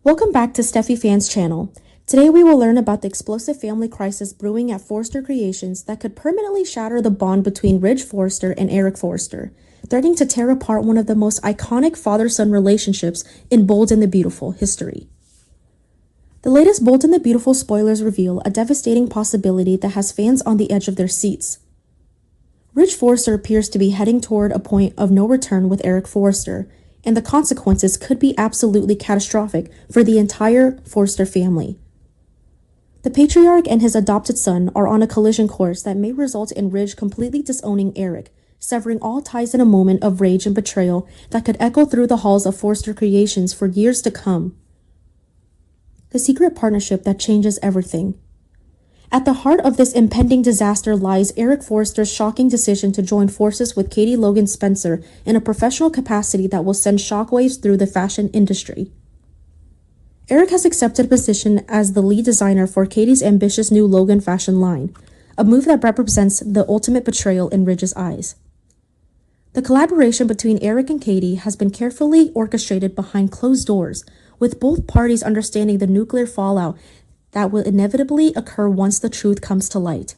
Welcome back to Steffi Fan's channel. Today we will learn about the explosive family crisis brewing at Forrester Creations that could permanently shatter the bond between Ridge Forrester and Eric Forrester, threatening to tear apart one of the most iconic father-son relationships in Bold and the Beautiful history. The latest Bold and the Beautiful spoilers reveal a devastating possibility that has fans on the edge of their seats. Ridge Forrester appears to be heading toward a point of no return with Eric Forrester, and the consequences could be absolutely catastrophic for the entire Forrester family. The patriarch and his adopted son are on a collision course that may result in Ridge completely disowning Eric, severing all ties in a moment of rage and betrayal that could echo through the halls of Forrester Creations for years to come. The secret partnership that changes everything. At the heart of this impending disaster lies Eric Forrester's shocking decision to join forces with Katie Logan Spencer in a professional capacity that will send shockwaves through the fashion industry. Eric has accepted a position as the lead designer for Katie's ambitious new Logan fashion line, a move that represents the ultimate betrayal in Ridge's eyes. The collaboration between Eric and Katie has been carefully orchestrated behind closed doors, with both parties understanding the nuclear fallout that will inevitably occur once the truth comes to light.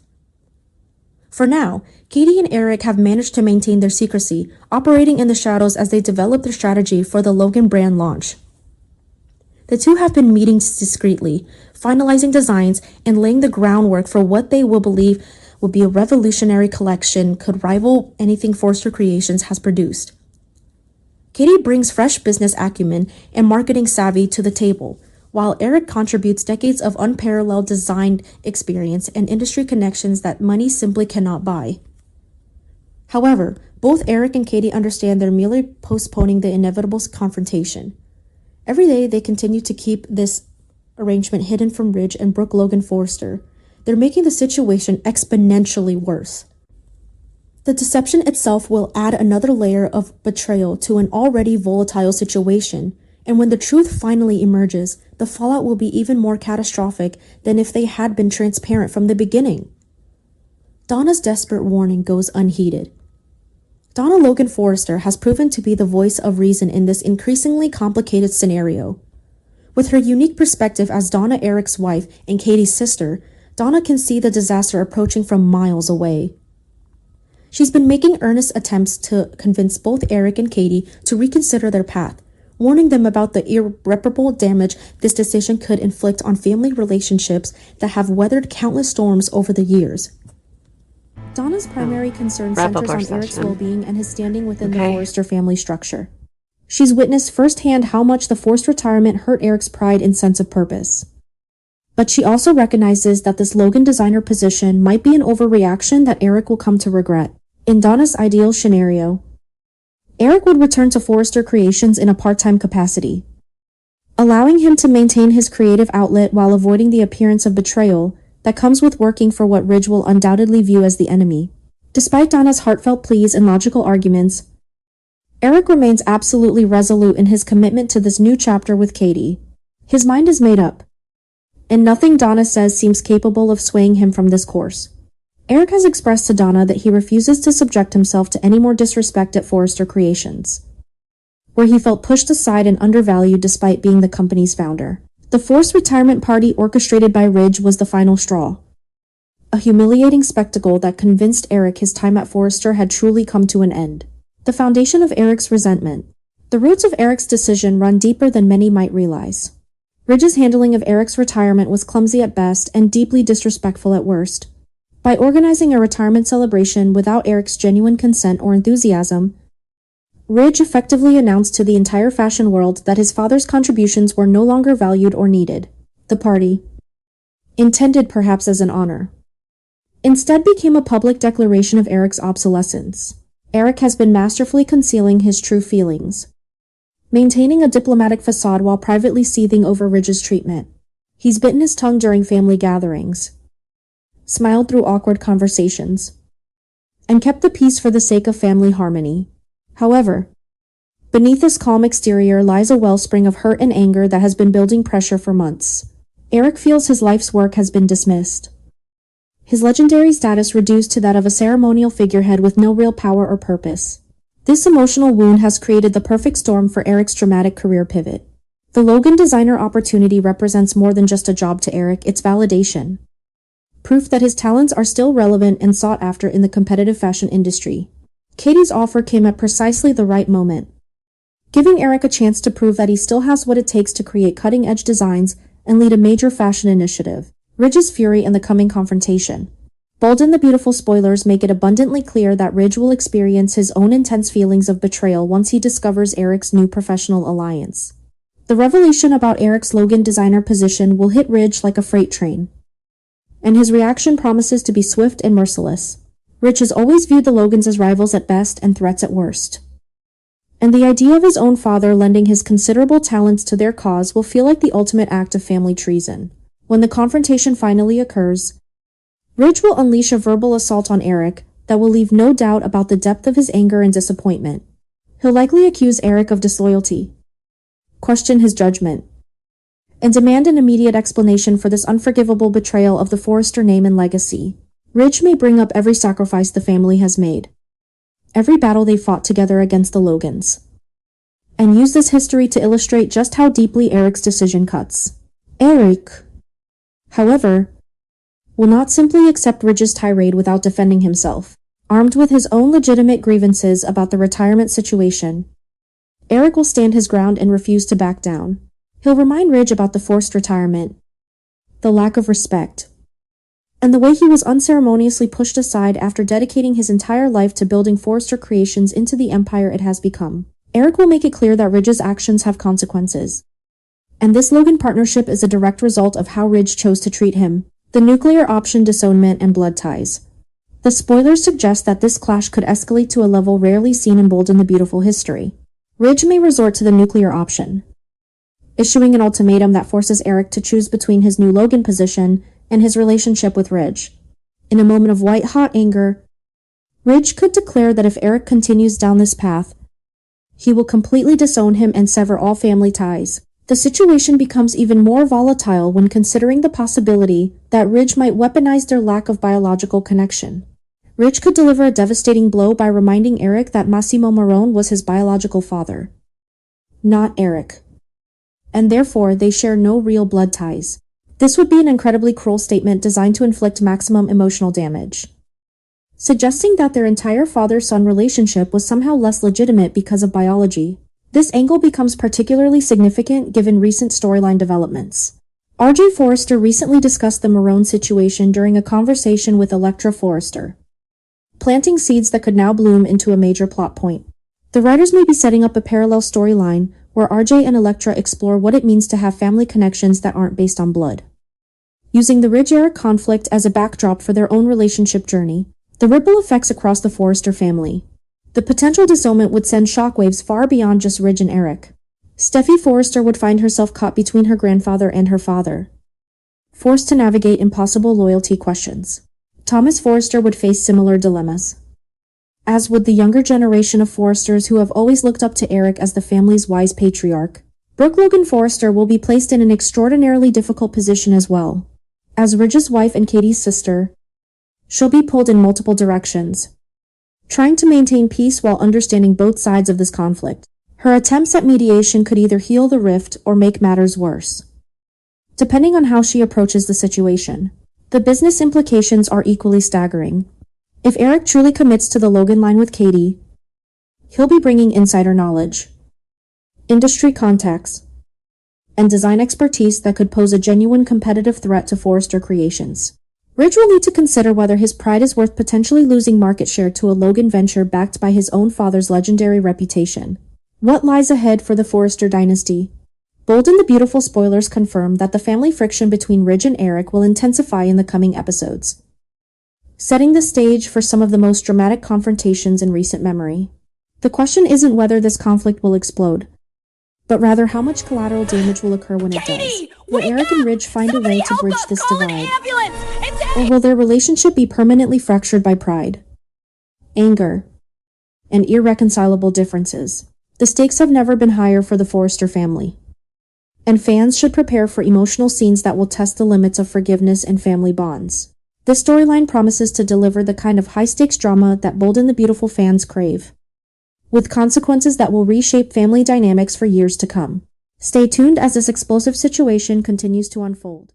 For now, Katie and Eric have managed to maintain their secrecy, operating in the shadows as they develop their strategy for the Logan brand launch. The two have been meeting discreetly, finalizing designs and laying the groundwork for what they will believe will be a revolutionary collection could rival anything Forrester Creations has produced. Katie brings fresh business acumen and marketing savvy to the table, while Eric contributes decades of unparalleled design experience and industry connections that money simply cannot buy. However, both Eric and Katie understand they're merely postponing the inevitable confrontation. Every day they continue to keep this arrangement hidden from Ridge and Brooke Logan Forrester. They're making the situation exponentially worse. The deception itself will add another layer of betrayal to an already volatile situation, and when the truth finally emerges, the fallout will be even more catastrophic than if they had been transparent from the beginning. Donna's desperate warning goes unheeded. Donna Logan Forrester has proven to be the voice of reason in this increasingly complicated scenario. With her unique perspective as Donna Eric's wife and Katie's sister, Donna can see the disaster approaching from miles away. She's been making earnest attempts to convince both Eric and Katie to reconsider their path, warning them about the irreparable damage this decision could inflict on family relationships that have weathered countless storms over the years. Donna's primary concern centers on Eric's well-being and his standing within the Forrester family structure. She's witnessed firsthand how much the forced retirement hurt Eric's pride and sense of purpose. But she also recognizes that this Logan designer position might be an overreaction that Eric will come to regret. In Donna's ideal scenario, Eric would return to Forrester Creations in a part-time capacity, allowing him to maintain his creative outlet while avoiding the appearance of betrayal that comes with working for what Ridge will undoubtedly view as the enemy. Despite Donna's heartfelt pleas and logical arguments, Eric remains absolutely resolute in his commitment to this new chapter with Katie. His mind is made up, and nothing Donna says seems capable of swaying him from this course. Eric has expressed to Donna that he refuses to subject himself to any more disrespect at Forrester Creations, where he felt pushed aside and undervalued despite being the company's founder. The forced retirement party orchestrated by Ridge was the final straw, a humiliating spectacle that convinced Eric his time at Forrester had truly come to an end. The foundation of Eric's resentment. The roots of Eric's decision run deeper than many might realize. Ridge's handling of Eric's retirement was clumsy at best and deeply disrespectful at worst. By organizing a retirement celebration without Eric's genuine consent or enthusiasm, Ridge effectively announced to the entire fashion world that his father's contributions were no longer valued or needed. The party, intended perhaps as an honor, instead became a public declaration of Eric's obsolescence. Eric has been masterfully concealing his true feelings, maintaining a diplomatic facade while privately seething over Ridge's treatment. He's bitten his tongue during family gatherings, smiled through awkward conversations, and kept the peace for the sake of family harmony. However, beneath this calm exterior lies a wellspring of hurt and anger that has been building pressure for months. Eric feels his life's work has been dismissed, his legendary status reduced to that of a ceremonial figurehead with no real power or purpose. This emotional wound has created the perfect storm for Eric's dramatic career pivot. The Logan designer opportunity represents more than just a job to Eric, it's validation. Proof that his talents are still relevant and sought after in the competitive fashion industry. Katie's offer came at precisely the right moment, giving Eric a chance to prove that he still has what it takes to create cutting-edge designs and lead a major fashion initiative. Ridge's fury and the coming confrontation. Bold and the beautiful spoilers make it abundantly clear that Ridge will experience his own intense feelings of betrayal once he discovers Eric's new professional alliance. The revelation about Eric's Logan designer position will hit Ridge like a freight train, and his reaction promises to be swift and merciless. Ridge has always viewed the Logans as rivals at best and threats at worst, and the idea of his own father lending his considerable talents to their cause will feel like the ultimate act of family treason. When the confrontation finally occurs, Ridge will unleash a verbal assault on Eric that will leave no doubt about the depth of his anger and disappointment. He'll likely accuse Eric of disloyalty, question his judgment, and demand an immediate explanation for this unforgivable betrayal of the Forrester name and legacy. Ridge may bring up every sacrifice the family has made, every battle they fought together against the Logans, and use this history to illustrate just how deeply Eric's decision cuts. Eric, however, will not simply accept Ridge's tirade without defending himself. Armed with his own legitimate grievances about the retirement situation, Eric will stand his ground and refuse to back down. He'll remind Ridge about the forced retirement, the lack of respect, and the way he was unceremoniously pushed aside after dedicating his entire life to building Forrester Creations into the empire it has become. Eric will make it clear that Ridge's actions have consequences, and this Logan partnership is a direct result of how Ridge chose to treat him. The nuclear option, disownment, and blood ties. The spoilers suggest that this clash could escalate to a level rarely seen in Bold and the Beautiful history. Ridge may resort to the nuclear option, issuing an ultimatum that forces Eric to choose between his new Logan position and his relationship with Ridge. In a moment of white-hot anger, Ridge could declare that if Eric continues down this path, he will completely disown him and sever all family ties. The situation becomes even more volatile when considering the possibility that Ridge might weaponize their lack of biological connection. Ridge could deliver a devastating blow by reminding Eric that Massimo Marone was his biological father, not Eric, and therefore they share no real blood ties. This would be an incredibly cruel statement designed to inflict maximum emotional damage, suggesting that their entire father-son relationship was somehow less legitimate because of biology. This angle becomes particularly significant given recent storyline developments. R.J. Forrester recently discussed the Marone situation during a conversation with Elektra Forrester, planting seeds that could now bloom into a major plot point. The writers may be setting up a parallel storyline where R.J. and Elektra explore what it means to have family connections that aren't based on blood, using the Ridge-Eric conflict as a backdrop for their own relationship journey. The ripple effects across the Forrester family. The potential disownment would send shockwaves far beyond just Ridge and Eric. Steffi Forrester would find herself caught between her grandfather and her father, forced to navigate impossible loyalty questions. Thomas Forrester would face similar dilemmas, as would the younger generation of Forresters who have always looked up to Eric as the family's wise patriarch. Brooke Logan Forrester will be placed in an extraordinarily difficult position as well. As Ridge's wife and Katie's sister, she'll be pulled in multiple directions, trying to maintain peace while understanding both sides of this conflict. Her attempts at mediation could either heal the rift or make matters worse, depending on how she approaches the situation. The business implications are equally staggering. If Eric truly commits to the Logan line with Katie, he'll be bringing insider knowledge, industry contacts, and design expertise that could pose a genuine competitive threat to Forrester Creations. Ridge will need to consider whether his pride is worth potentially losing market share to a Logan venture backed by his own father's legendary reputation. What lies ahead for the Forrester dynasty? Bold and the Beautiful spoilers confirm that the family friction between Ridge and Eric will intensify in the coming episodes, setting the stage for some of the most dramatic confrontations in recent memory. The question isn't whether this conflict will explode, but rather how much collateral damage will occur when it does. Will Eric and Ridge find a way to bridge this divide? Or will their relationship be permanently fractured by pride, anger, and irreconcilable differences? The stakes have never been higher for the Forrester family, and fans should prepare for emotional scenes that will test the limits of forgiveness and family bonds. This storyline promises to deliver the kind of high-stakes drama that Bold and the Beautiful fans crave, with consequences that will reshape family dynamics for years to come. Stay tuned as this explosive situation continues to unfold.